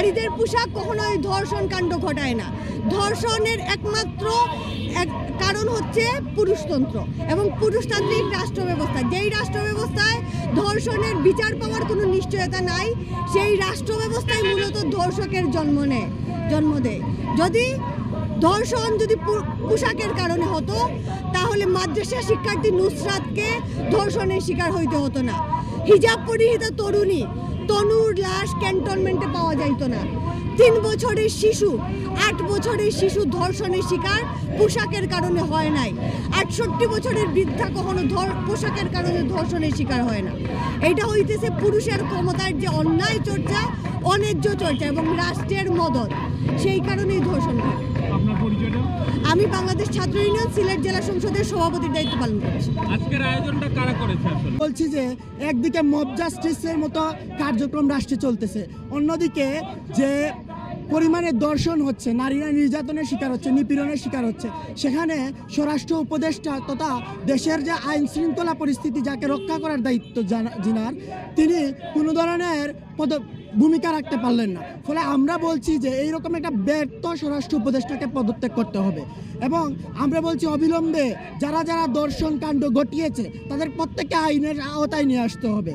নারীদের পোশাক কখনোই ধর্ষণ কাণ্ড ঘটায় না। ধর্ষণের একমাত্র কারণ হচ্ছে পুরুষতন্ত্র এবং পুরুষতান্ত্রিক রাষ্ট্র ব্যবস্থা। যেই রাষ্ট্র ব্যবস্থায় ধর্ষণের বিচার পাওয়ার কোনো নিশ্চয়তা নাই, সেই রাষ্ট্র ব্যবস্থায় মূলত ধর্ষকের জন্ম দেয়। যদি ধর্ষণ পোশাকের কারণে হতো, তাহলে মাদ্রাসা শিক্ষার্থী নুসরাতকে ধর্ষণের শিকার হইতে হতো না। হিজাব পরিহিত তরুণী তনুর লাশ ক্যান্টনমেন্টে পাওয়া যাইত না। 3 বছরের শিশু 8 বছরের শিশু ধর্ষণের শিকার পোশাকের কারণে হয় নাই। 68 বছরের বৃদ্ধা কখনো পোশাকের কারণে ধর্ষণের শিকার হয় না। এটা হইতেছে পুরুষের ক্ষমতার যে অন্যায় চর্চা, অন্যায্য চর্চা এবং রাষ্ট্রের মদত, সেই কারণেই ধর্ষণ হয়। আমি বাংলাদেশ ছাত্র ইউনিয়ন সিলেট জেলা সংসদের সভাপতির দায়িত্ব পালন করছি। আজকের আয়োজনটা কারা করেছে? আসলে বলছি যে একদিকে মব জাস্টিসের মতো কার্যক্রম রাষ্ট্রে চলতেছে, অন্যদিকে যে পরিমাণে দর্শন হচ্ছে, নারীরা নির্যাতনের শিকার হচ্ছে, নিপীড়নের শিকার হচ্ছে, সেখানে স্বরাষ্ট্র উপদেষ্টা তথা দেশের যে আইন শৃঙ্খলা পরিস্থিতি যাকে রক্ষা করার দায়িত্ব যিনার, তিনি কোনো ধরনের ভূমিকা রাখতে পারলেন না। ফলে আমরা বলছি যে এইরকম একটা ব্যর্থ স্বরাষ্ট্র উপদেষ্টাকে পদত্যাগ করতে হবে এবং আমরা বলছি অবিলম্বে যারা যারা দর্শন কাণ্ড ঘটিয়েছে তাদের প্রত্যেককে আইনের আওতায় নিয়ে আসতে হবে।